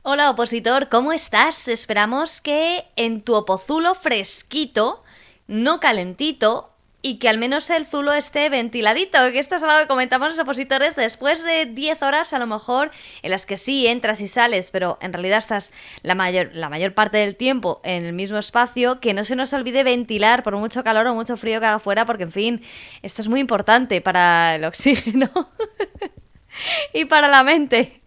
Hola opositor, ¿cómo estás? Esperamos que en tu opozulo fresquito, no calentito, y que al menos el zulo esté ventiladito, que esto es algo que comentamos los opositores después de 10 horas a lo mejor en las que sí entras y sales, pero en realidad estás la mayor parte del tiempo en el mismo espacio, que no se nos olvide ventilar por mucho calor o mucho frío que haga fuera, porque en fin, esto es muy importante para el oxígeno y para la mente.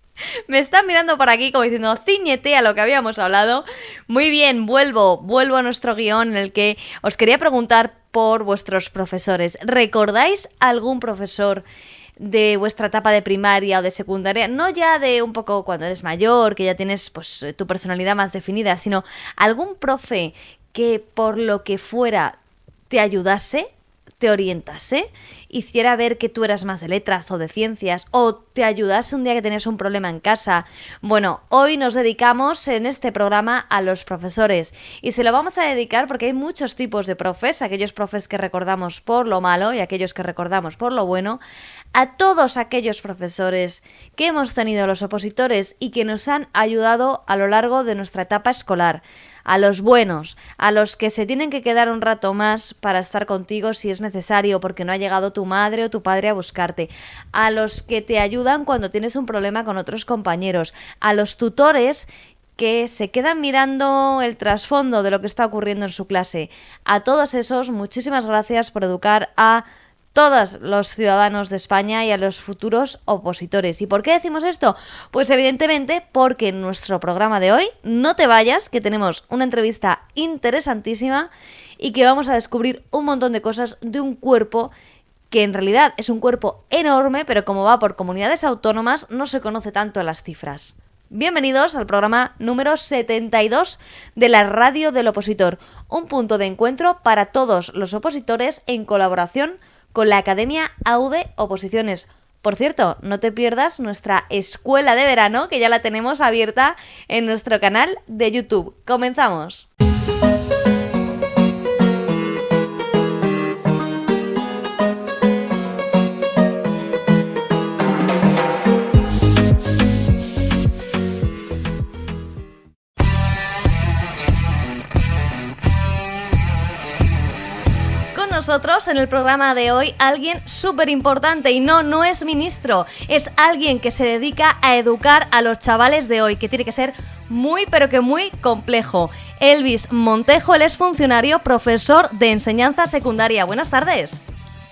Me están mirando por aquí como diciendo, ciñete a lo que habíamos hablado. Muy bien, vuelvo a nuestro guión en el que os quería preguntar por vuestros profesores. ¿Recordáis algún profesor de vuestra etapa de primaria o de secundaria? No ya de un poco cuando eres mayor, que ya tienes pues tu personalidad más definida, sino algún profe que por lo que fuera te ayudase, te orientase, hiciera ver que tú eras más de letras o de ciencias, o te ayudase un día que tenías un problema en casa. Bueno, hoy nos dedicamos en este programa a los profesores, y se lo vamos a dedicar porque hay muchos tipos de profes, aquellos profes que recordamos por lo malo y aquellos que recordamos por lo bueno, a todos aquellos profesores que hemos tenido los opositores y que nos han ayudado a lo largo de nuestra etapa escolar. A los buenos, a los que se tienen que quedar un rato más para estar contigo si es necesario porque no ha llegado tu madre o tu padre a buscarte, a los que te ayudan cuando tienes un problema con otros compañeros, a los tutores que se quedan mirando el trasfondo de lo que está ocurriendo en su clase. A todos esos, muchísimas gracias por educar a todos los ciudadanos de España y a los futuros opositores. ¿Y por qué decimos esto? Pues evidentemente porque en nuestro programa de hoy, no te vayas, que tenemos una entrevista interesantísima y que vamos a descubrir un montón de cosas de un cuerpo que en realidad es un cuerpo enorme, pero como va por comunidades autónomas, no se conoce tanto las cifras. Bienvenidos al programa número 72 de la Radio del Opositor, un punto de encuentro para todos los opositores en colaboración con la Academia AUDE Oposiciones. Por cierto, no te pierdas nuestra escuela de verano, que ya la tenemos abierta en nuestro canal de YouTube. ¡Comenzamos! Nosotros en el programa de hoy alguien súper importante y no es ministro, es alguien que se dedica a educar a los chavales de hoy, que tiene que ser muy pero que muy complejo. Elvis Montejo, él es funcionario, profesor de enseñanza secundaria. Buenas tardes.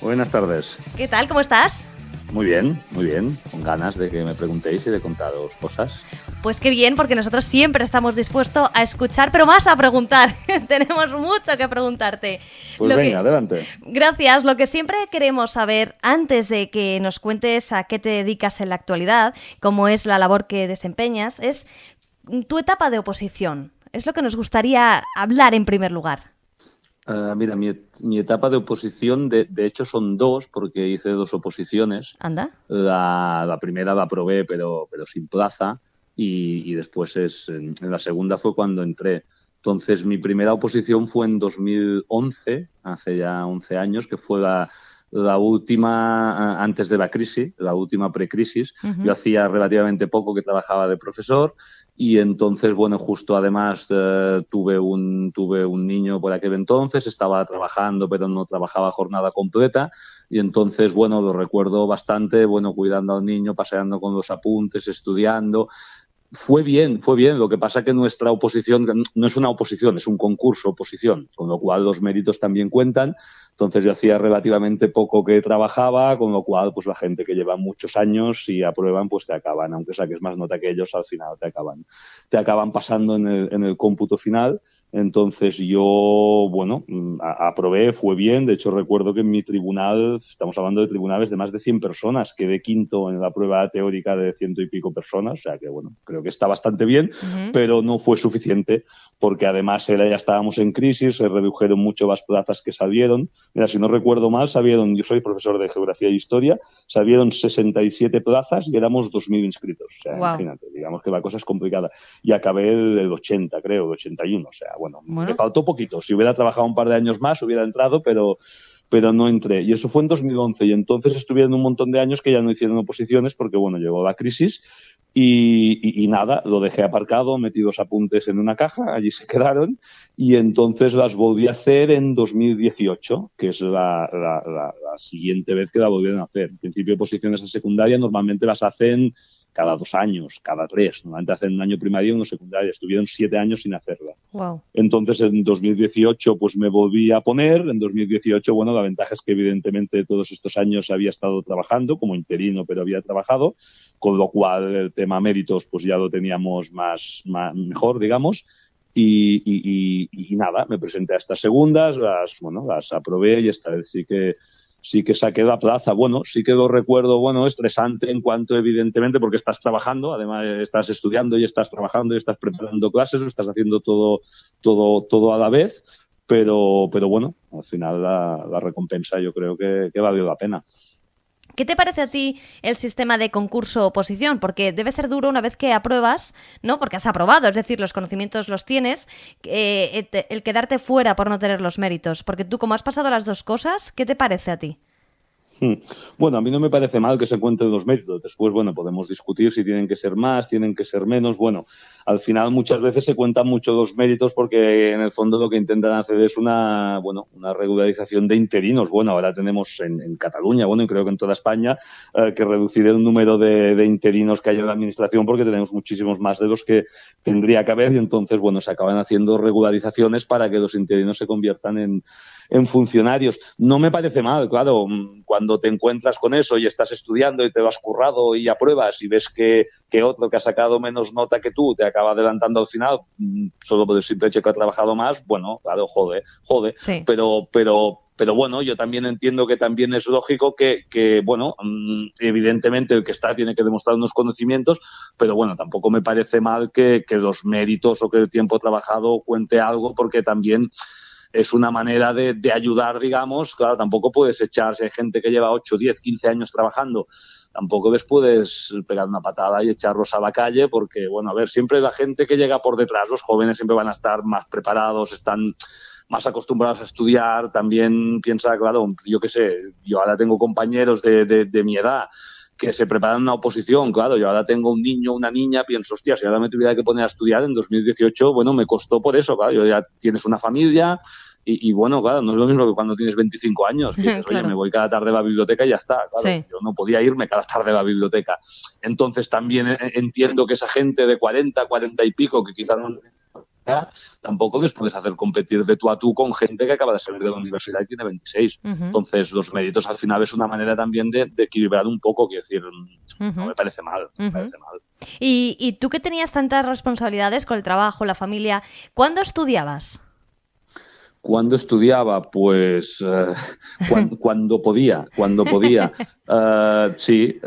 Buenas tardes. ¿Qué tal? ¿Cómo estás? Muy bien, con ganas de que me preguntéis y de contaros cosas. Pues qué bien, porque nosotros siempre estamos dispuestos a escuchar, pero más a preguntar. Tenemos mucho que preguntarte. Pues venga, adelante. Gracias. Lo que siempre queremos saber, antes de que nos cuentes a qué te dedicas en la actualidad, cómo es la labor que desempeñas, es tu etapa de oposición. Es lo que nos gustaría hablar en primer lugar. Mira, mi etapa de oposición, de hecho, son dos, porque hice dos oposiciones. ¿Anda? La primera la aprobé, pero sin plaza, y después en la segunda fue cuando entré. Entonces, mi primera oposición fue en 2011, hace ya 11 años, que fue la última antes de la crisis, la última precrisis. Uh-huh. Yo hacía relativamente poco que trabajaba de profesor y entonces, bueno, justo además tuve un niño por aquel entonces, estaba trabajando pero no trabajaba jornada completa y entonces, bueno, lo recuerdo bastante, bueno, cuidando al niño, paseando con los apuntes, estudiando. Fue bien. Lo que pasa que nuestra oposición no es una oposición, es un concurso oposición, con lo cual los méritos también cuentan. Entonces yo hacía relativamente poco que trabajaba, con lo cual pues la gente que lleva muchos años y aprueban pues te acaban, aunque saques más nota que ellos, al final te acaban pasando en el cómputo final. Entonces yo, bueno, aprobé, fue bien. De hecho recuerdo que en mi tribunal, estamos hablando de tribunales de más de 100 personas, quedé quinto en la prueba teórica de 100 y pico personas, o sea que bueno, creo que está bastante bien, uh-huh. Pero no fue suficiente porque además ya estábamos en crisis, se redujeron mucho las plazas que salieron. Mira, si no recuerdo mal, yo soy profesor de Geografía e Historia, salieron 67 plazas y éramos 2.000 inscritos. O sea, wow. Imagínate, digamos que la cosa es complicada. Y acabé el 80, creo, el 81. O sea, bueno, me faltó poquito. Si hubiera trabajado un par de años más, hubiera entrado, pero pero no entré. Y eso fue en 2011. Y entonces estuvieron un montón de años que ya no hicieron oposiciones porque, bueno, llegó la crisis. Y nada, lo dejé aparcado, metí 2 apuntes en una caja, allí se quedaron, y entonces las volví a hacer en 2018, que es la siguiente vez que la volvieron a hacer. En principio, oposiciones a secundaria normalmente las hacen cada 2 años, cada 3. Normalmente hacen un año primaria y uno secundaria. Estuvieron 7 años sin hacerla. Wow. Entonces, en 2018, pues me volví a poner. En 2018, bueno, la ventaja es que evidentemente todos estos años había estado trabajando como interino, pero había trabajado, con lo cual el tema méritos pues ya lo teníamos mejor, digamos. Y nada, me presenté a estas segundas, las aprobé y esta vez sí que saqué la plaza. Bueno, sí que lo recuerdo, estresante en cuanto, evidentemente, porque estás trabajando, además estás estudiando y estás trabajando y estás preparando clases, estás haciendo todo a la vez, pero bueno, al final la recompensa yo creo que valió la pena. ¿Qué te parece a ti el sistema de concurso-oposición? Porque debe ser duro una vez que apruebas, ¿no? Porque has aprobado, es decir, los conocimientos los tienes, el quedarte fuera por no tener los méritos. Porque tú, como has pasado las 2 cosas, ¿qué te parece a ti? Bueno, a mí no me parece mal que se cuenten los méritos. Después, bueno, podemos discutir si tienen que ser más, tienen que ser menos. Bueno, al final muchas veces se cuentan mucho los méritos porque en el fondo lo que intentan hacer es una regularización de interinos. Bueno, ahora tenemos en Cataluña, bueno, y creo que en toda España, que reducir el número de interinos que hay en la administración porque tenemos muchísimos más de los que tendría que haber y entonces, bueno, se acaban haciendo regularizaciones para que los interinos se conviertan en funcionarios. No me parece mal, claro, cuando te encuentras con eso y estás estudiando y te lo has currado y apruebas y ves que otro que ha sacado menos nota que tú te acaba adelantando al final, solo por el simple hecho que ha trabajado más, bueno, claro, jode, sí. Pero bueno, yo también entiendo que también es lógico que bueno, evidentemente el que está tiene que demostrar unos conocimientos, pero bueno, tampoco me parece mal que los méritos o que el tiempo trabajado cuente algo porque también es una manera de ayudar, digamos. Claro, tampoco puedes echarse. Hay gente que lleva 8, 10, 15 años trabajando. Tampoco les puedes pegar una patada y echarlos a la calle porque, bueno, a ver, siempre la gente que llega por detrás, los jóvenes siempre van a estar más preparados, están más acostumbrados a estudiar. También piensa, claro, yo qué sé, yo ahora tengo compañeros de mi edad que se preparan una oposición, claro, yo ahora tengo un niño, una niña, pienso, hostia, si ahora me tuviera que poner a estudiar en 2018, bueno, me costó por eso, claro, yo ya tienes una familia y bueno, claro, no es lo mismo que cuando tienes 25 años, que dices, Claro. oye, me voy cada tarde a la biblioteca y ya está, claro, Sí. yo no podía irme cada tarde a la biblioteca. Entonces también entiendo que esa gente de 40, 40 y pico, que quizás no tampoco les puedes hacer competir de tú a tú con gente que acaba de salir de la universidad y tiene 26. Uh-huh. Entonces, los méritos al final es una manera también de equilibrar un poco, quiero decir, no me parece mal, me parece mal. ¿Y tú que tenías tantas responsabilidades con el trabajo, la familia, ¿cuándo estudiabas? ¿Cuándo estudiaba? Pues cuando podía. Sí,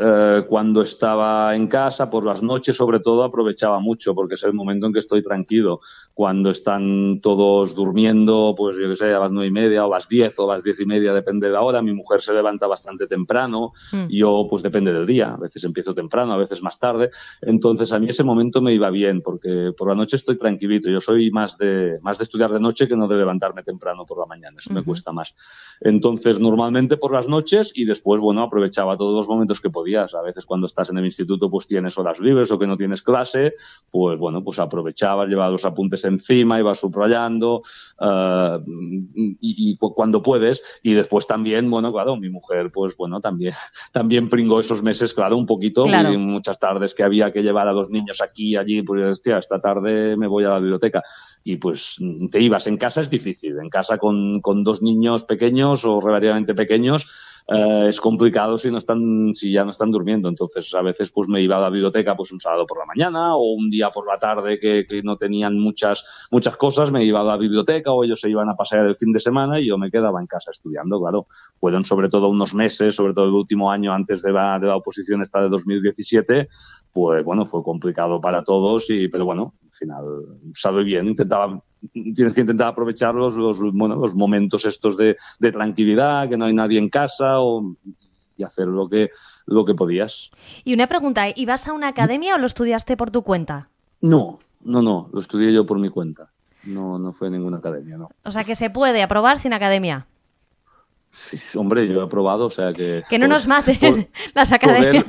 cuando estaba en casa, por las noches sobre todo, aprovechaba mucho porque es el momento en que estoy tranquilo. Cuando están todos durmiendo, pues yo qué sé, a las 9:30 o a las 10 o a las 10:30, depende de la hora. Mi mujer se levanta bastante temprano, yo pues depende del día. A veces empiezo temprano, a veces más tarde. Entonces a mí ese momento me iba bien porque por la noche estoy tranquilito. Yo soy más de estudiar de noche que no de levantarme temprano por la mañana, eso me cuesta más. Entonces, normalmente por las noches y después, bueno, aprovechaba todos los momentos que podías. A veces cuando estás en el instituto pues tienes horas libres o que no tienes clase, pues bueno, pues aprovechabas, llevabas los apuntes encima, ibas subrayando y cuando puedes. Y después también, bueno, claro, mi mujer, pues bueno, también pringó esos meses, claro, un poquito. Claro. Y muchas tardes que había que llevar a los niños aquí y allí, pues hostia, esta tarde me voy a la biblioteca. Y pues te ibas. En casa es difícil. En casa con 2 niños pequeños o relativamente pequeños es complicado si ya no están durmiendo. Entonces a veces pues me iba a la biblioteca pues un sábado por la mañana o un día por la tarde que no tenían muchas cosas, me iba a la biblioteca o ellos se iban a pasear el fin de semana y yo me quedaba en casa estudiando, claro. Fueron sobre todo unos meses, sobre todo el último año antes de la oposición esta de 2017, pues bueno, fue complicado para todos, pero bueno, al final salió bien. Tienes que intentar aprovechar los momentos estos de tranquilidad, que no hay nadie en casa y hacer lo que podías. Y una pregunta, ¿ibas a una academia o lo estudiaste por tu cuenta? No, lo estudié yo por mi cuenta. No fue ninguna academia, no. O sea que se puede aprobar sin academia. Sí, hombre, yo he probado, o sea que... Que no nos maten las academias.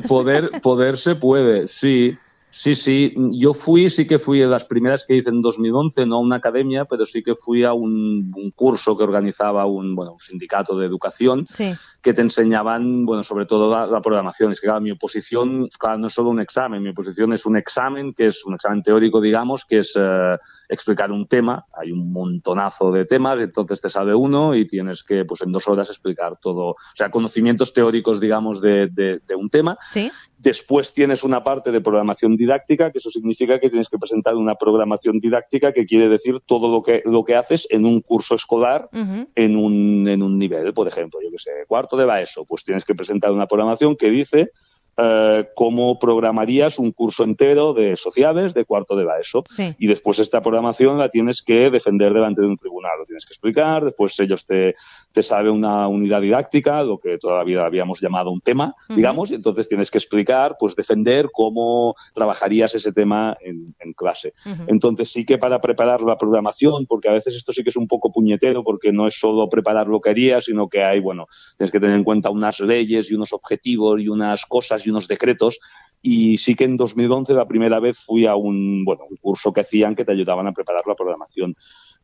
Poder se puede, sí. Sí. Yo sí que fui de las primeras que hice en 2011, no a una academia, pero sí que fui a un curso que organizaba un sindicato de educación, sí, que te enseñaban, sobre todo la programación. Es que, claro, mi oposición, no es solo un examen, mi oposición es un examen, que es un examen teórico, digamos, que es explicar un tema. Hay un montonazo de temas, entonces te sale uno y tienes que, pues en 2 horas explicar todo, o sea, conocimientos teóricos, digamos, de un tema. Sí. Después tienes una parte de programación didáctica, que eso significa que tienes que presentar una programación didáctica, que quiere decir todo lo que haces en un curso escolar, en un nivel, por ejemplo, yo que sé, 4º de la ESO, pues tienes que presentar una programación que dice cómo programarías un curso entero de sociales de 4º de la ESO. Sí. Y después esta programación la tienes que defender delante de un tribunal, lo tienes que explicar, después ellos te sabe una unidad didáctica, lo que todavía habíamos llamado un tema, digamos, y entonces tienes que explicar, pues defender cómo trabajarías ese tema en clase. Entonces sí que para preparar la programación, porque a veces esto sí que es un poco puñetero, porque no es solo preparar lo que harías, sino que hay, tienes que tener en cuenta unas leyes y unos objetivos y unas cosas y unos decretos. Y sí que en 2011 la primera vez fui a un curso que hacían que te ayudaban a preparar la programación.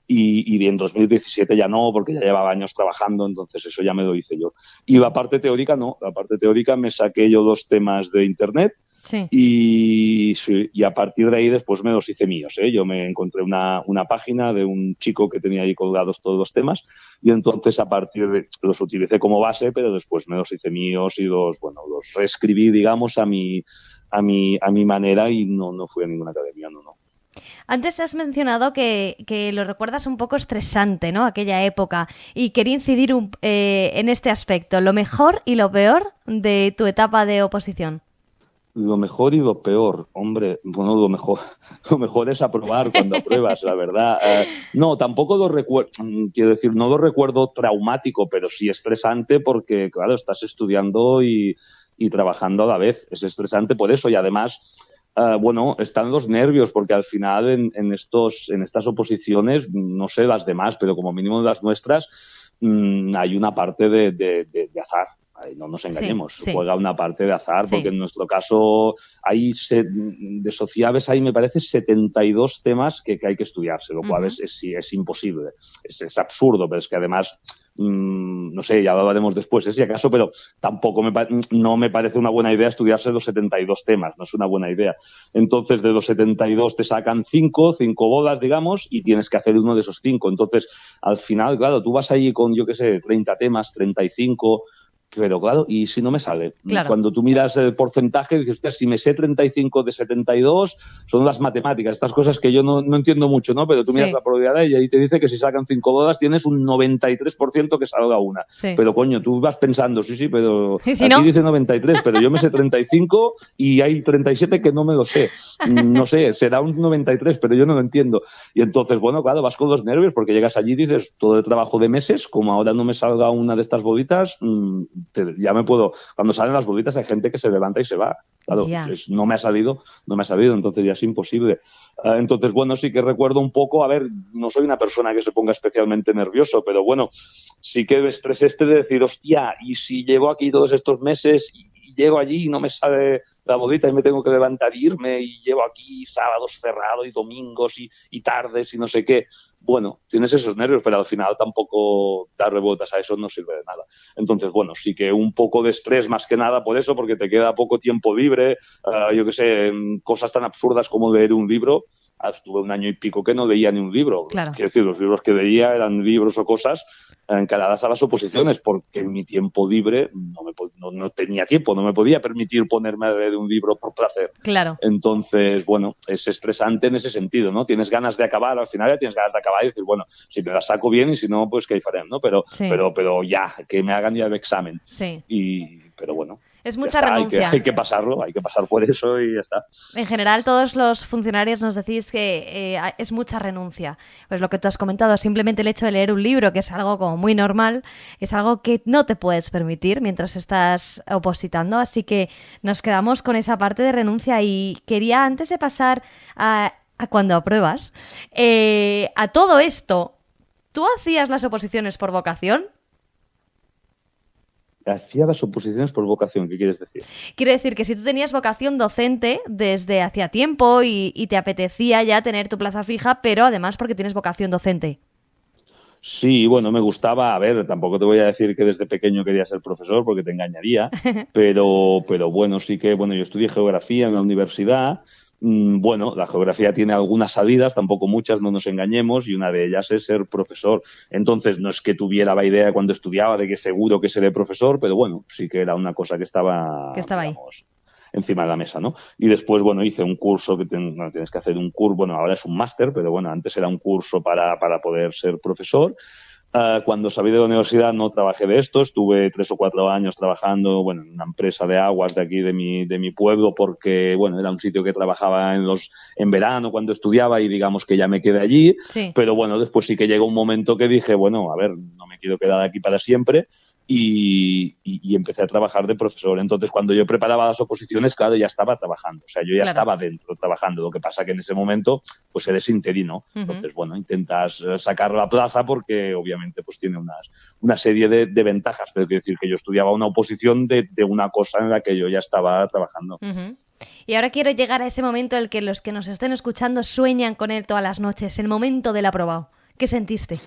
Y en 2017 ya no, porque ya llevaba años trabajando, entonces eso ya me lo hice yo. Y la parte teórica no, la parte teórica me saqué yo 2 temas de internet. Sí. Y a partir de ahí después me los hice míos, ¿eh? Yo me encontré una página de un chico que tenía ahí colgados todos los temas, y entonces a partir de los utilicé como base, pero después me los hice míos y los reescribí, digamos, a mi manera, y no fui a ninguna academia, no. Antes has mencionado que lo recuerdas un poco estresante, ¿no? Aquella época. Y quería incidir en este aspecto. Lo mejor y lo peor de tu etapa de oposición. Lo mejor y lo peor, hombre, lo mejor es aprobar cuando apruebas, la verdad. No, tampoco lo recuerdo, quiero decir, no lo recuerdo traumático, pero sí estresante porque, claro, estás estudiando y trabajando a la vez. Es estresante por eso, y además... están los nervios, porque al final en estas oposiciones, no sé las demás, pero como mínimo en las nuestras, hay una parte de azar. No nos engañemos, sí. Juega una parte de azar, sí. Porque en nuestro caso de sociales hay, me parece, 72 temas que hay que estudiarse, lo cual es imposible, es absurdo, pero es que además... no sé, ya lo hablaremos después, si acaso, pero tampoco no me parece una buena idea estudiarse los 72 temas, no es una buena idea. Entonces, de los 72 te sacan 5 bodas, digamos, y tienes que hacer uno de esos 5. Entonces, al final, claro, tú vas allí con, 30 temas, 35... Pero claro, ¿y si no me sale? Claro. Cuando tú miras el porcentaje, dices, si me sé 35 de 72, son las matemáticas, estas cosas que yo no entiendo mucho, ¿no? Pero tú miras la probabilidad y ahí te dice que si sacan 5 bodas tienes un 93% que salga una. Sí. Pero coño, tú vas pensando, sí, pero ¿Y si aquí no? dice 93, pero yo me sé 35 y hay 37 que no me lo sé. No sé, será un 93, pero yo no lo entiendo. Y entonces, claro, vas con los nervios porque llegas allí y dices, todo el trabajo de meses, como ahora no me salga una de estas bolitas, ya me puedo... Cuando salen las bolitas hay gente que se levanta y se va. Claro, no me ha salido, entonces ya es imposible. Entonces, sí que recuerdo un poco, a ver, no soy una persona que se ponga especialmente nervioso, pero sí que el estrés de decir, hostia, y si llevo aquí todos estos meses y llego allí y no me sale la bolita y me tengo que levantar e irme, y llevo aquí sábados cerrados y domingos y tardes y no sé qué. Tienes esos nervios, pero al final tampoco darle vueltas a eso no sirve de nada. Entonces, sí que un poco de estrés más que nada por eso, porque te queda poco tiempo libre, cosas tan absurdas como leer un libro. Estuve 1 año y pico que no leía ni un libro. Claro. Quiero decir, los libros que leía eran libros o cosas encaradas a las oposiciones, porque en mi tiempo libre no tenía tiempo, no me podía permitir ponerme a leer un libro por placer. Claro. Entonces, es estresante en ese sentido, ¿no? Tienes ganas de acabar, al final ya tienes ganas de acabar y decir, si me la saco bien y si no, pues que farem, ¿no? Pero ya, que me hagan ya el examen. Sí. Pero bueno. Es mucha renuncia. Hay que pasarlo, hay que pasar por eso y ya está. En general, todos los funcionarios nos decís que es mucha renuncia. Pues lo que tú has comentado, simplemente el hecho de leer un libro, que es algo como muy normal, es algo que no te puedes permitir mientras estás opositando. Así que nos quedamos con esa parte de renuncia. Y quería, antes de pasar a cuando apruebas, a todo esto, ¿tú hacías las oposiciones por vocación? hacía las oposiciones por vocación. ¿Qué quieres decir? Quiero decir que si tú tenías vocación docente desde hacía tiempo y te apetecía ya tener tu plaza fija, pero además porque tienes vocación docente. Sí, bueno, me gustaba, a ver, tampoco te voy a decir que desde pequeño quería ser profesor porque te engañaría, pero bueno, sí que, bueno, yo estudié geografía en la universidad. Bueno, la geografía tiene algunas salidas, tampoco muchas, no nos engañemos, y una de ellas es ser profesor. Entonces, no es que tuviera la idea cuando estudiaba de que seguro que seré profesor, pero bueno, sí que era una cosa que estaba ahí. digamos, encima de la mesa, ¿no? Y después, bueno, hice un curso que tienes que hacer un curso, bueno, ahora es un máster, pero bueno, antes era un curso para poder ser profesor. Cuando salí de la universidad no trabajé de esto, estuve 3 o 4 años trabajando, bueno, en una empresa de aguas de aquí de mi pueblo, porque, bueno, era un sitio que trabajaba en verano cuando estudiaba y digamos que ya me quedé allí. Sí. Pero bueno, después sí que llegó un momento que dije, bueno, a ver, no me quiero quedar aquí para siempre. Y empecé a trabajar de profesor. Entonces, cuando yo preparaba las oposiciones, claro, ya estaba trabajando. O sea, yo ya estaba dentro trabajando. Lo que pasa que en ese momento, pues eres interino. Entonces, bueno, intentas sacar la plaza porque obviamente pues tiene una serie de ventajas. Pero quiero decir que yo estudiaba una oposición de una cosa en la que yo ya estaba trabajando. Y ahora quiero llegar a ese momento en el que los que nos estén escuchando sueñan con él todas las noches, el momento del aprobado. ¿Qué sentiste?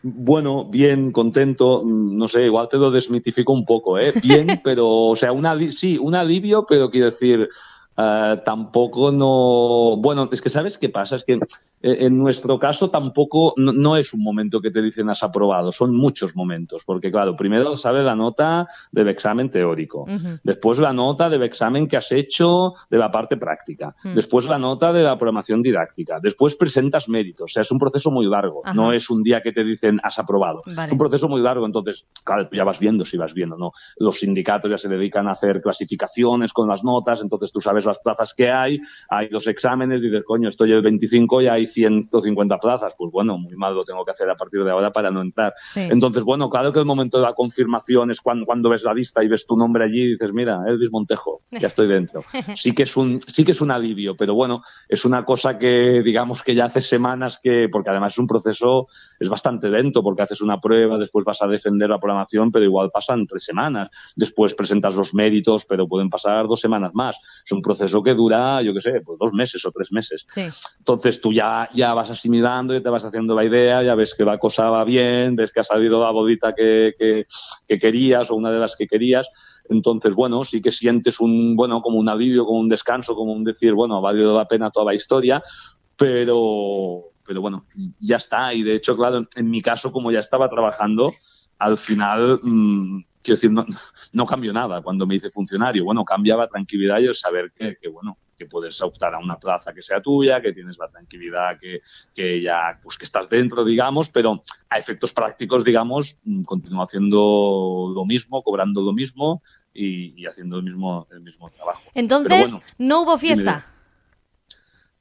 Bueno, bien, contento, no sé, igual te lo desmitifico un poco, bien, pero, o sea, un alivio, pero quiero decir, tampoco no... Bueno, es que ¿sabes qué pasa? Es que en nuestro caso tampoco, no es un momento que te dicen has aprobado, son muchos momentos, porque claro, primero sale la nota del examen teórico, después la nota del examen que has hecho de la parte práctica, después la nota de la programación didáctica, después presentas méritos, o sea, es un proceso muy largo, no es un día que te dicen has aprobado, es un proceso muy largo, entonces, claro, ya vas viendo si vas viendo, ¿no? Los sindicatos ya se dedican a hacer clasificaciones con las notas, entonces tú sabes las plazas que hay los exámenes, y dices, coño, estoy el 25 y hay 150 plazas, pues bueno, muy mal lo tengo que hacer a partir de ahora para no entrar. Sí. Entonces, bueno, claro que el momento de la confirmación es cuando ves la lista y ves tu nombre allí y dices, mira, Elvis Montejo, ya estoy dentro. Sí que es un alivio, pero bueno, es una cosa que digamos que ya hace semanas porque además es un proceso, es bastante lento, porque haces una prueba, después vas a defender la programación, pero igual pasan 3 semanas, después presentas los méritos, pero pueden pasar 2 semanas más. Es un proceso que dura, yo qué sé, pues 2 meses o 3 meses. Sí. Entonces tú ya vas asimilando y te vas haciendo la idea, ya ves que la cosa va bien, ves que ha salido la bodita que querías o una de las que querías. Entonces, bueno, sí que sientes como un alivio, como un descanso, como un decir, bueno, ha valido la pena toda la historia, pero bueno, ya está. Y de hecho, claro, en mi caso, como ya estaba trabajando, al final... quiero decir, no cambió nada cuando me hice funcionario. Bueno, cambiaba tranquilidad y el saber que puedes optar a una plaza que sea tuya, que tienes la tranquilidad que ya, pues que estás dentro, digamos, pero a efectos prácticos, digamos, continúo haciendo lo mismo, cobrando lo mismo y haciendo el mismo trabajo. Entonces, bueno, ¿no hubo fiesta? Dime.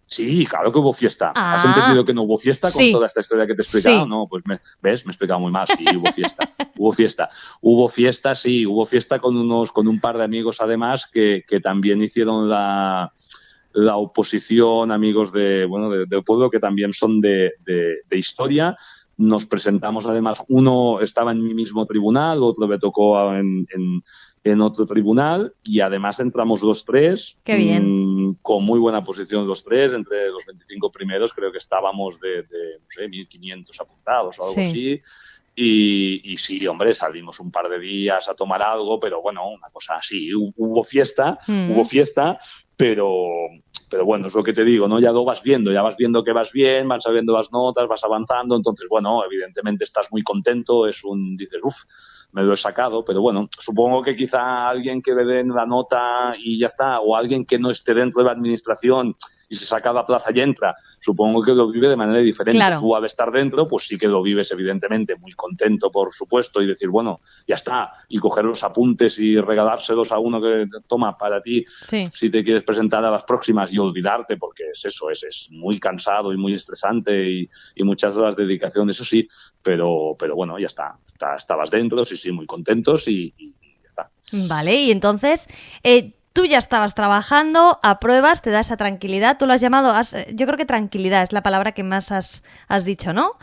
Sí, claro que hubo fiesta. ¿Has entendido que no hubo fiesta con toda esta historia que te he explicado? Sí. No, pues me he explicado muy mal. Sí, hubo fiesta. Hubo fiesta con un par de amigos además que también hicieron la oposición, amigos del pueblo que también son de historia. Nos presentamos además, uno estaba en mi mismo tribunal, otro me tocó en otro tribunal y además entramos los 3. ¡Qué bien! Con muy buena posición los 3, entre los 25 primeros creo que estábamos de no sé, 1.500 apuntados o algo así. Y sí, hombre, salimos un par de días a tomar algo, pero bueno, una cosa así. Hubo fiesta, pero bueno, es lo que te digo, ¿no? Ya lo vas viendo que vas bien, van saliendo las notas, vas avanzando, entonces, bueno, evidentemente estás muy contento, dices, me lo he sacado, pero bueno, supongo que quizá alguien que le den la nota y ya está, o alguien que no esté dentro de la administración y se saca la plaza y entra, supongo que lo vive de manera diferente. Claro. Tú al estar dentro, pues sí que lo vives evidentemente muy contento, por supuesto, y decir, bueno, ya está, y coger los apuntes y regalárselos a uno que toma para ti, si te quieres presentar a las próximas y olvidarte, porque es eso, es muy cansado y muy estresante y muchas horas de dedicación, eso sí, pero bueno, ya está, estabas dentro, sí, muy contentos y ya está. Vale, y entonces... tú ya estabas trabajando, apruebas, te da esa tranquilidad. Tú lo has llamado, yo creo que tranquilidad es la palabra que más has dicho, ¿no?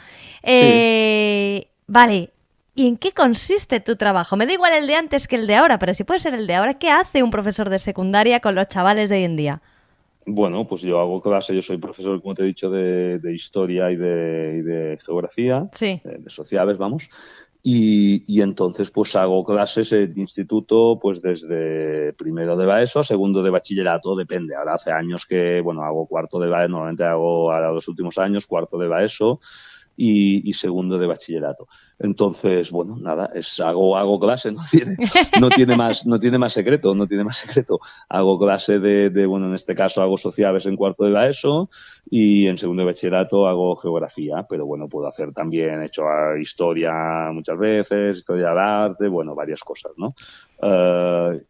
Sí. Vale, ¿Y en qué consiste tu trabajo? Me da igual el de antes que el de ahora, pero si puede ser el de ahora, ¿qué hace un profesor de secundaria con los chavales de hoy en día? Bueno, pues yo hago clase, yo soy profesor, como te he dicho, de historia y de geografía, Sí. de sociales, vamos. Y entonces pues hago clases en instituto pues desde primero de la ESO a segundo de bachillerato, depende. Ahora hace años que, bueno, hago cuarto de la ESO, normalmente hago ahora los últimos años cuarto de la ESO y segundo de bachillerato. Entonces, bueno, nada, hago clase, no tiene más secreto. Hago clase bueno, en este caso hago sociales en cuarto de la ESO y en segundo de bachillerato hago geografía, pero bueno, puedo hacer también, he hecho historia muchas veces, historia del arte, bueno, varias cosas, ¿no?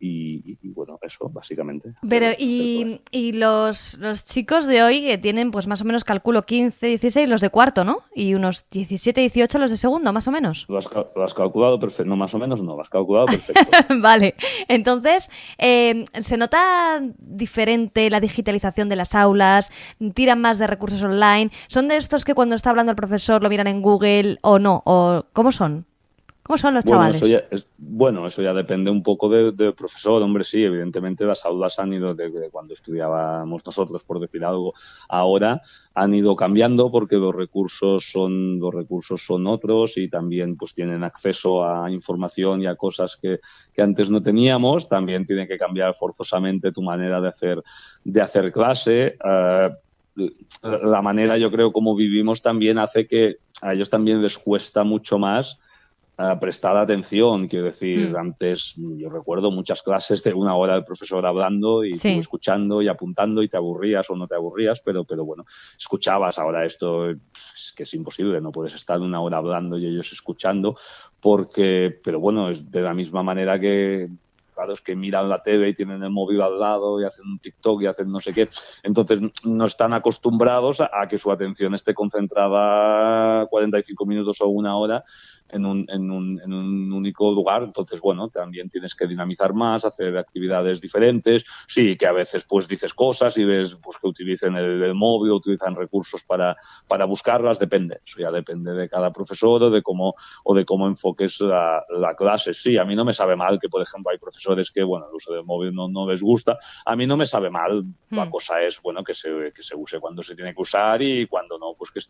Y bueno, eso, básicamente. Pero, y los chicos de hoy que tienen, pues más o menos, calculo 15, 16, los de cuarto, ¿no? Y unos 17, 18 los de segundo, más o menos. Lo has calculado perfecto. No, más o menos no, lo has calculado perfecto. Vale, entonces, ¿se nota diferente la digitalización de las aulas? ¿Tiran más de recursos online? ¿Son de estos que cuando está hablando el profesor lo miran en Google o no? ¿O cómo son? ¿Cómo son los chavales? Eso ya depende un poco del profesor. Hombre, sí, evidentemente las aulas han ido de cuando estudiábamos nosotros, por decir algo, ahora han ido cambiando porque los recursos son otros y también pues tienen acceso a información y a cosas que antes no teníamos. También tiene que cambiar forzosamente tu manera de hacer clase. La manera, yo creo, como vivimos también hace que a ellos también les cuesta mucho más prestar atención. Quiero decir, antes yo recuerdo muchas clases de una hora el profesor hablando y tú escuchando y apuntando y te aburrías o no te aburrías, pero bueno, escuchabas. Ahora esto es que es imposible, no puedes estar una hora hablando y ellos escuchando pero bueno, es de la misma manera que claro, es que miran la tele y tienen el móvil al lado y hacen un TikTok y hacen no sé qué. Entonces no están acostumbrados a que su atención esté concentrada 45 minutos o una hora en un único lugar. Entonces, bueno, también tienes que dinamizar más, hacer actividades diferentes. Sí, que a veces pues dices cosas y ves pues que utilicen el móvil, utilizan recursos para buscarlas. Depende. Eso ya depende de cada profesor o de cómo enfoques la clase. Sí, a mí no me sabe mal que, por ejemplo, hay profesores que, bueno, el uso del móvil no les gusta. A mí no me sabe mal. La cosa es, bueno, que se use cuando se tiene que usar y cuando no, pues que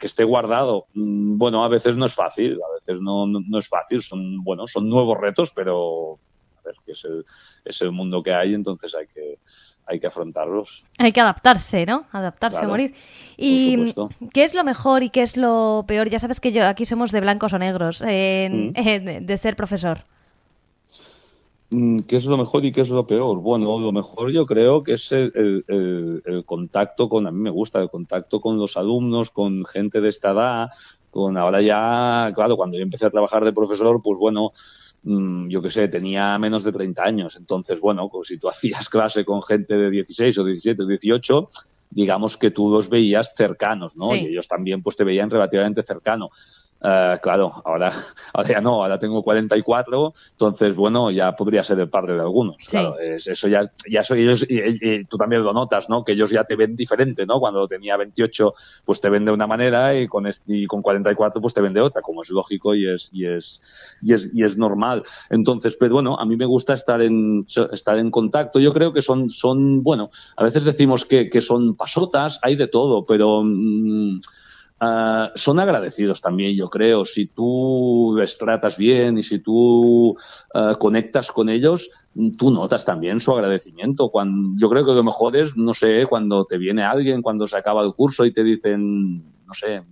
esté guardado. Bueno, a veces no es fácil, a veces no es fácil, son nuevos retos, pero a ver, que es el mundo que hay, entonces hay que afrontarlos. Hay que adaptarse, ¿no? Adaptarse, claro, a morir. ¿Y qué es lo mejor y qué es lo peor? Ya sabes que aquí somos de blancos o negros de ser profesor. ¿Qué es lo mejor y qué es lo peor? Bueno, lo mejor yo creo que es el contacto a mí me gusta el contacto con los alumnos, con gente de esta edad. Ahora ya, claro, cuando yo empecé a trabajar de profesor, pues bueno, yo qué sé, tenía menos de 30 años. Entonces, bueno, pues si tú hacías clase con gente de 16 o 17 o 18, digamos que tú los veías cercanos, ¿no? Sí. Y ellos también pues te veían relativamente cercano. Claro, ahora ya no, ahora tengo 44, entonces, bueno, ya podría ser el padre de algunos. Sí. Claro, eso ya soy ellos, y tú también lo notas, ¿no? Que ellos ya te ven diferente, ¿no? Cuando tenía 28, pues te ven de una manera y con 44, pues te ven de otra, como es lógico y es normal. Entonces, pero bueno, a mí me gusta estar en contacto. Yo creo que son bueno, a veces decimos que son pasotas, hay de todo, pero son agradecidos también, yo creo. Si tú les tratas bien y si tú conectas con ellos, tú notas también su agradecimiento. Yo creo que lo mejor es, no sé, cuando te viene alguien, cuando se acaba el curso y te dicen, no sé,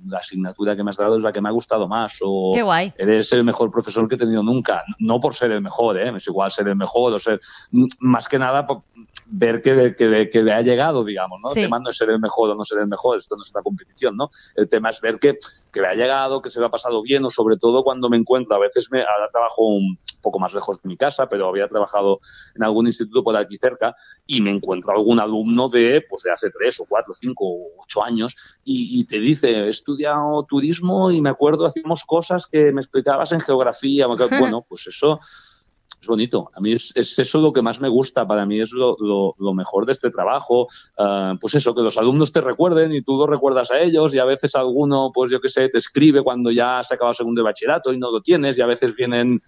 la asignatura que me has dado es la que me ha gustado más, o qué guay, eres el mejor profesor que he tenido nunca. No por ser el mejor, es igual ser el mejor o ser, más que nada por ver que le ha llegado, digamos, ¿no? Sí. El tema no es ser el mejor o no ser el mejor, esto no es una competición, ¿no? El tema es ver que le ha llegado, que se lo ha pasado bien, o sobre todo cuando me encuentro, a veces ahora trabajo un poco más lejos de mi casa, pero había trabajado en algún instituto por aquí cerca y me encuentro algún alumno de hace 3 o 4 o 5 o 8 años y te dice, he estudiado turismo y me acuerdo hacíamos cosas que me explicabas en geografía. Bueno, pues eso Es bonito. A mí es eso lo que más me gusta. Para mí es lo mejor de este trabajo. Pues eso, que los alumnos te recuerden y tú los recuerdas a ellos, y a veces alguno, pues yo qué sé, te escribe cuando ya se ha acabado segundo de bachillerato y no lo tienes, y a veces vienen,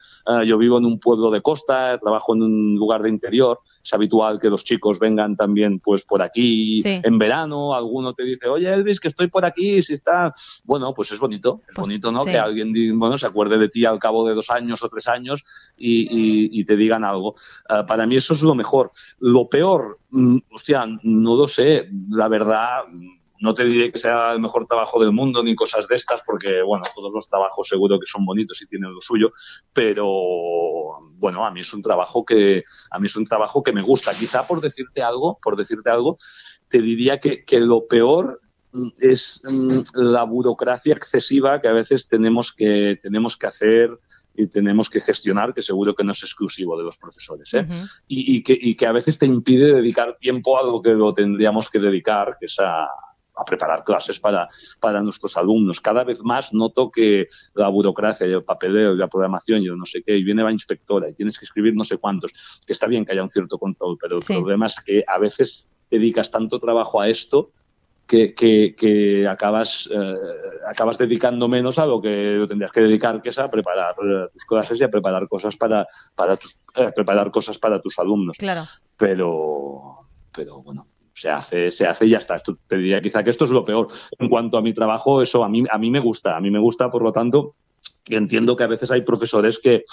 yo vivo en un pueblo de costa, trabajo en un lugar de interior, es habitual que los chicos vengan también pues por aquí en verano, alguno te dice, oye Elvis, que estoy por aquí, si está... Bueno, pues es bonito, ¿no? Que alguien, se acuerde de ti al cabo de 2 años o 3 años y te digan algo. Para mí eso es lo mejor. Lo peor, no lo sé, la verdad, no te diré que sea el mejor trabajo del mundo ni cosas de estas, porque, bueno, todos los trabajos seguro que son bonitos y tienen lo suyo, pero, bueno, a mí es un trabajo que me gusta. Quizá por decirte algo, te diría que lo peor es la burocracia excesiva que a veces tenemos que hacer y tenemos que gestionar, que seguro que no es exclusivo de los profesores, ¿eh? Uh-huh. Y que a veces te impide dedicar tiempo a lo que lo tendríamos que dedicar, que es a preparar clases para nuestros alumnos. Cada vez más noto que la burocracia y el papeleo y la programación y no sé qué, y viene la inspectora y tienes que escribir no sé cuántos, que está bien que haya un cierto control, pero el problema es que a veces dedicas tanto trabajo a esto que acabas dedicando menos a lo que lo tendrías que dedicar, que es a preparar tus clases y a preparar cosas para tus alumnos. Claro. Pero bueno, se hace y ya está. Esto, te diría quizá que esto es lo peor. En cuanto a mi trabajo, eso a mí me gusta. A mí me gusta, por lo tanto, entiendo que a veces hay profesores que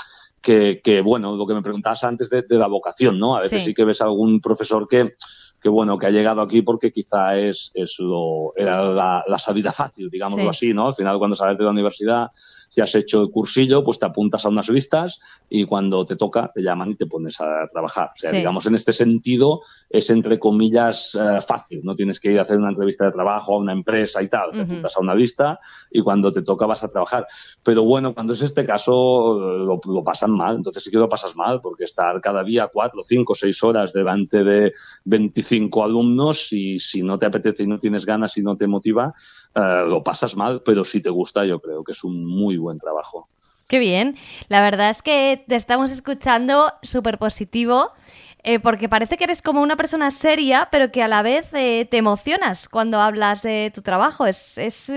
bueno, lo que me preguntabas antes de la vocación, ¿no? A veces sí que ves algún profesor que ha llegado aquí porque quizá era la salida fácil, digámoslo así, ¿no? Al final, cuando sales de la universidad, si has hecho el cursillo, pues te apuntas a unas listas y cuando te toca, te llaman y te pones a trabajar. O sea, digamos, en este sentido, es entre comillas fácil. No tienes que ir a hacer una entrevista de trabajo a una empresa y tal. Te apuntas a una lista y cuando te toca vas a trabajar. Pero bueno, cuando es este caso, lo pasan mal. Entonces sí que lo pasas mal, porque estar cada día 4, 5, 6 horas delante de 25 alumnos, y si no te apetece y no tienes ganas y no te motiva, lo pasas mal, pero si te gusta, yo creo que es un muy buen trabajo. Qué bien. La verdad es que te estamos escuchando súper positivo, porque parece que eres como una persona seria, pero que a la vez te emocionas cuando hablas de tu trabajo.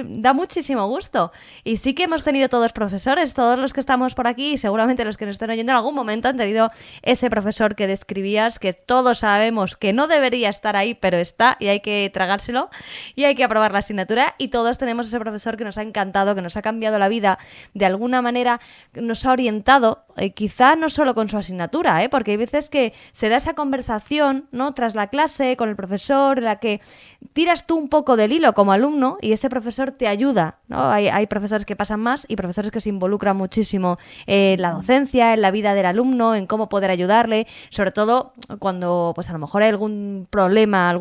Da muchísimo gusto. Y sí que hemos tenido todos profesores, todos los que estamos por aquí, y seguramente los que nos estén oyendo en algún momento han tenido ese profesor que describías, que todos sabemos que no debería estar ahí, pero está, y hay que tragárselo, y hay que aprobar la asignatura. Y todos tenemos ese profesor que nos ha encantado, que nos ha cambiado la vida, de alguna manera nos ha orientado, quizá no solo con su asignatura, porque hay veces que se da esa conversación, ¿no?, tras la clase con el profesor, en la que tiras tú un poco del hilo como alumno y ese profesor te ayuda, ¿no? Hay profesores que pasan más y profesores que se involucran muchísimo en la docencia, en la vida del alumno, en cómo poder ayudarle, sobre todo cuando pues a lo mejor hay algún problema,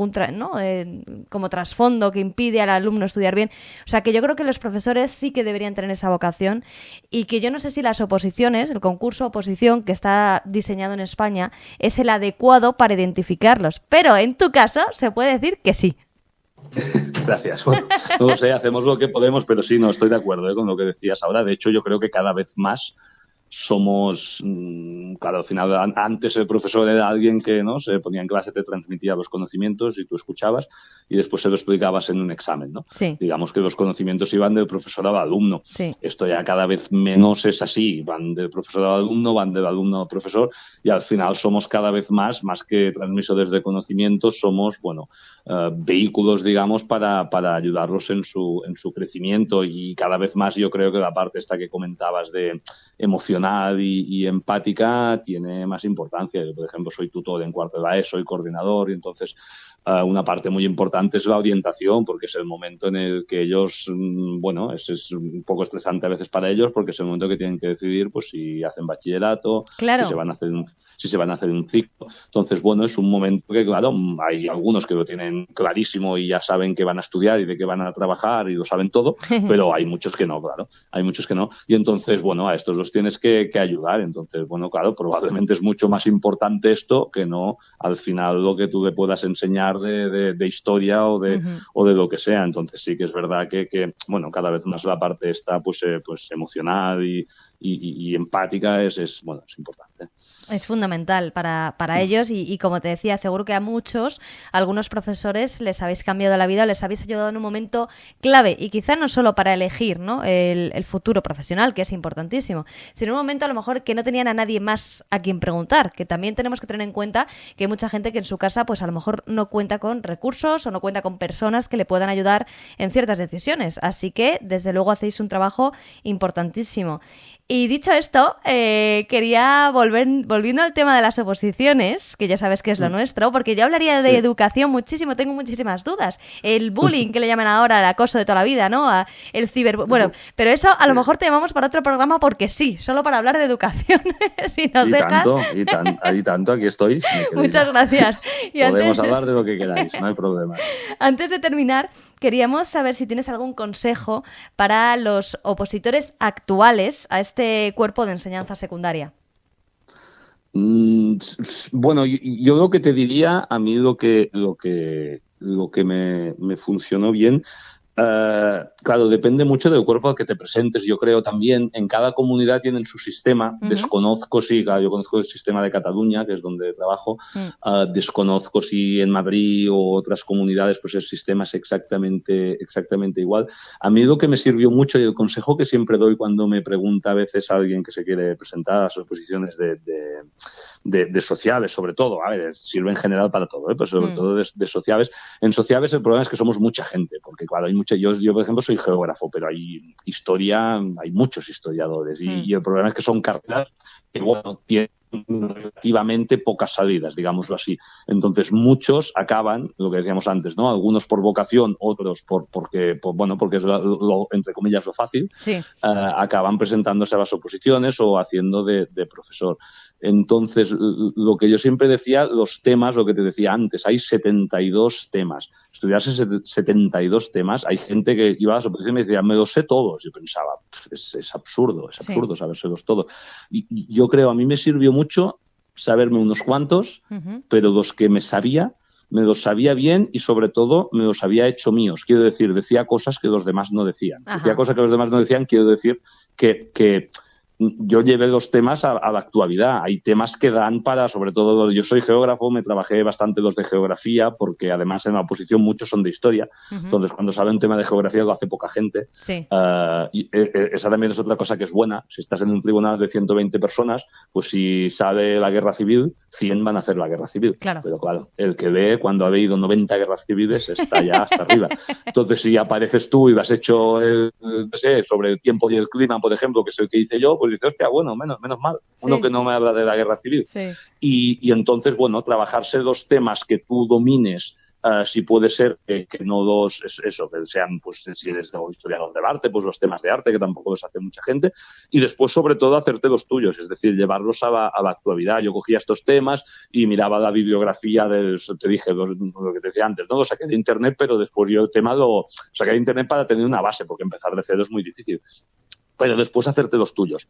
como trasfondo que impide al alumno estudiar bien. O sea, que yo creo que los profesores sí que deberían tener esa vocación, y que yo no sé si las oposiciones, el concurso oposición que está diseñado en España, es el adecuado para identificarlos, pero en tu caso se puede decir que sí. Gracias. Bueno, no lo sé, hacemos lo que podemos, pero sí, no estoy de acuerdo con lo que decías ahora. De hecho, yo creo que cada vez más somos, claro, al final antes el profesor era alguien que no se ponía en clase, te transmitía los conocimientos y tú escuchabas y después se lo explicabas en un examen, ¿no? Sí. Digamos que los conocimientos iban del profesor al alumno. Sí. Esto ya cada vez menos es así, van del profesor al alumno, van del alumno al profesor, y al final somos cada vez más que transmisores de conocimientos, somos, vehículos, digamos, para ayudarlos en su crecimiento, y cada vez más yo creo que la parte esta que comentabas de emocional y empática tiene más importancia. Yo, por ejemplo, soy tutor en cuarto de la ESO, soy coordinador, y entonces una parte muy importante es la orientación, porque es el momento en el que ellos, es un poco estresante a veces para ellos, porque es el momento que tienen que decidir pues si hacen bachillerato, claro, si se van a hacer un ciclo. Entonces, es un momento que, claro, hay algunos que lo tienen clarísimo y ya saben que van a estudiar y de qué van a trabajar y lo saben todo, pero hay muchos que no, claro, y entonces, a estos los tienes que ayudar. Entonces, claro, probablemente es mucho más importante esto que no al final lo que tú le puedas enseñar de historia o de lo que sea. Entonces sí que es verdad que cada vez más la parte esta pues emocional y empática es importante. totalmente. Es fundamental para ellos y como te decía, seguro que a algunos profesores les habéis cambiado la vida o les habéis ayudado en un momento clave y quizá no solo para elegir, ¿no?, el futuro profesional, que es importantísimo, sino en un momento a lo mejor que no tenían a nadie más a quien preguntar, que también tenemos que tener en cuenta que hay mucha gente que en su casa pues a lo mejor no cuenta con recursos o no cuenta con personas que le puedan ayudar en ciertas decisiones. Así que desde luego hacéis un trabajo importantísimo. Y dicho esto, quería volviendo al tema de las oposiciones, que ya sabes que es lo nuestro, porque yo hablaría de educación muchísimo, tengo muchísimas dudas. El bullying, que le llaman ahora, el acoso de toda la vida, ¿no? El ciber... Bueno, pero eso a lo mejor te llamamos para otro programa porque sí, solo para hablar de educación, si nos dejas. Y tanto, aquí estoy. Muchas gracias. Y podemos hablar de lo que queráis, no hay problema. Antes de terminar, queríamos saber si tienes algún consejo para los opositores actuales a este cuerpo de enseñanza secundaria. Bueno, yo lo que te diría, a mí lo que me funcionó bien, claro, depende mucho del cuerpo al que te presentes. Yo creo también, en cada comunidad tienen su sistema. Desconozco si, claro, yo conozco el sistema de Cataluña, que es donde trabajo. Desconozco si en Madrid o otras comunidades pues el sistema es exactamente igual. A mí lo que me sirvió mucho y el consejo que siempre doy cuando me pregunta a veces a alguien que se quiere presentar a las oposiciones de sociales, sobre todo, a ver, sirve en general para todo, pero sobre todo de sociales. En sociales el problema es que somos mucha gente, porque claro, hay mucha, yo por ejemplo soy geógrafo, pero hay historia, hay muchos historiadores y el problema es que son carreras que, bueno, tienen relativamente pocas salidas, digámoslo así. Entonces muchos acaban, lo que decíamos antes, ¿no? Algunos por vocación, otros porque es entre comillas lo fácil, acaban presentándose a las oposiciones o haciendo de profesor. Entonces, lo que yo siempre decía, los temas, lo que te decía antes, hay 72 temas. Estudiarse 72 temas, hay gente que iba a las oposiciones y me decía, me los sé todos. Yo pensaba, es absurdo sabérselos todos. Y yo creo, a mí me sirvió mucho saberme unos cuantos, pero los que me los sabía bien y sobre todo me los había hecho míos. Quiero decir, decía cosas que los demás no decían. Decía cosas que los demás no decían, quiero decir que yo llevé los temas a la actualidad. Hay temas que dan para, sobre todo, yo soy geógrafo, me trabajé bastante los de geografía, porque además en la oposición muchos son de historia. Entonces, cuando sale un tema de geografía lo hace poca gente. Y esa también es otra cosa que es buena. Si estás en un tribunal de 120 personas, pues si sale la guerra civil, 100 van a hacer la guerra civil. Claro. Pero claro, el que ve cuando ha habido 90 guerras civiles está ya hasta arriba. Entonces, si apareces tú y has hecho sobre el tiempo y el clima, por ejemplo, que es el que hice yo, pues dice, hostia, bueno, menos mal, uno que no me habla de la guerra civil. Y entonces, bueno, trabajarse los temas que tú domines, si puede ser que no que sean, pues si eres historiador del arte, pues los temas de arte, que tampoco los hace mucha gente, y después, sobre todo, hacerte los tuyos, es decir, llevarlos a la actualidad. Yo cogía estos temas y miraba la bibliografía te dije, lo que te decía antes, ¿no? Lo saqué de internet, pero después yo el tema lo saqué de internet para tener una base, porque empezar de cero es muy difícil. Pero después hacerte los tuyos.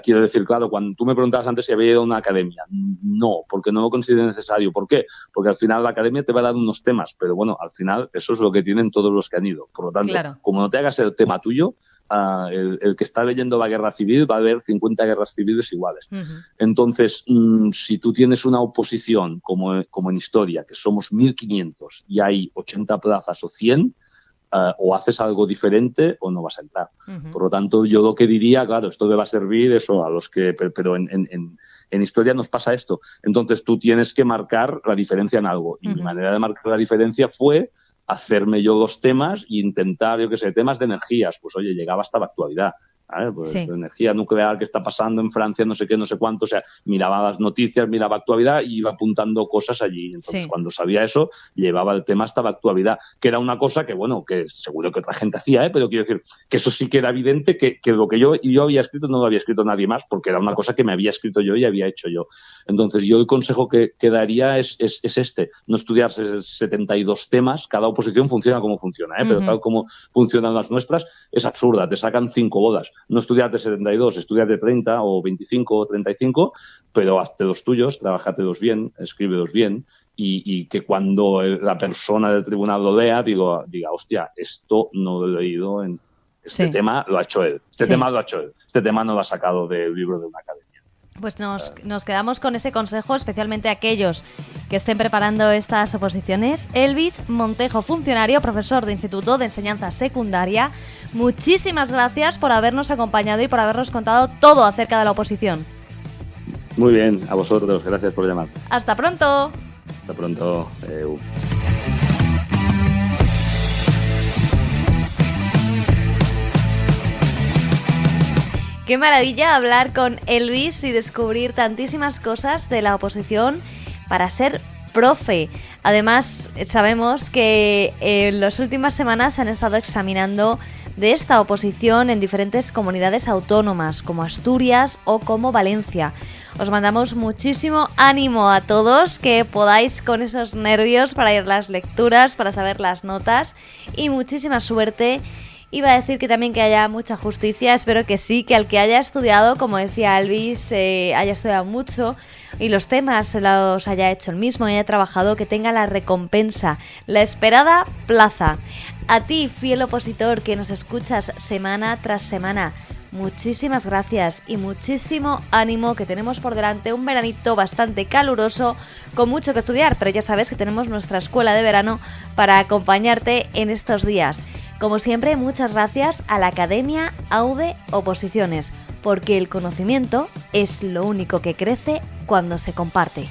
Quiero decir, claro, cuando tú me preguntabas antes si había ido a una academia, no, porque no lo considero necesario. ¿Por qué? Porque al final la academia te va a dar unos temas, pero bueno, al final eso es lo que tienen todos los que han ido. Por lo tanto, como no te hagas el tema tuyo, el que está leyendo la guerra civil va a ver 50 guerras civiles iguales. Entonces, si tú tienes una oposición como en historia, que somos 1.500 y hay 80 plazas o 100, o haces algo diferente o no vas a entrar. Por lo tanto, yo lo que diría, claro, esto le va a servir eso a los que... Pero en historia nos pasa esto. Entonces, tú tienes que marcar la diferencia en algo. Y mi manera de marcar la diferencia fue hacerme yo los temas e intentar, yo qué sé, temas de energías. Pues, oye, llegaba hasta la actualidad. Pues la energía nuclear que está pasando en Francia, no sé qué, no sé cuánto, o sea, miraba las noticias, miraba actualidad y iba apuntando cosas allí. Entonces, cuando sabía eso, llevaba el tema hasta la actualidad, que era una cosa que, bueno, que seguro que otra gente hacía, pero quiero decir que eso sí que era evidente, que lo que yo había escrito no lo había escrito nadie más, porque era una cosa que me había escrito yo y había hecho yo. Entonces, yo el consejo que daría es este, no estudiarse 72 temas, cada oposición funciona como funciona, pero tal como funcionan las nuestras, es absurda, te sacan 5 bodas. No estudiarte 72, estudiate 30 o 25 o 35, pero hazte los tuyos, trabájatelos bien, escríbelos bien y que cuando la persona del tribunal lo lea diga, hostia, esto no lo he leído tema lo ha hecho él. Tema lo ha hecho él. Este tema no lo ha sacado del libro de una academia. Pues nos quedamos con ese consejo, especialmente aquellos que estén preparando estas oposiciones. Elvis Montejo, funcionario, profesor de Instituto de Enseñanza Secundaria, muchísimas gracias por habernos acompañado y por habernos contado todo acerca de la oposición. Muy bien, a vosotros, gracias por llamar. ¡Hasta pronto! Hasta pronto. Qué maravilla hablar con Elvis y descubrir tantísimas cosas de la oposición para ser profe. Además, sabemos que en las últimas semanas se han estado examinando de esta oposición en diferentes comunidades autónomas, como Asturias o como Valencia. Os mandamos muchísimo ánimo a todos, que podáis con esos nervios para ir a las lecturas, para saber las notas, y muchísima suerte. Iba a decir que también que haya mucha justicia, espero que sí, que al que haya estudiado, como decía Elvis, haya estudiado mucho y los temas los haya hecho el mismo y haya trabajado, que tenga la recompensa, la esperada plaza. A ti, fiel opositor, que nos escuchas semana tras semana, muchísimas gracias y muchísimo ánimo, que tenemos por delante un veranito bastante caluroso, con mucho que estudiar, pero ya sabes que tenemos nuestra escuela de verano para acompañarte en estos días. Como siempre, muchas gracias a la Academia Aude Oposiciones, porque el conocimiento es lo único que crece cuando se comparte.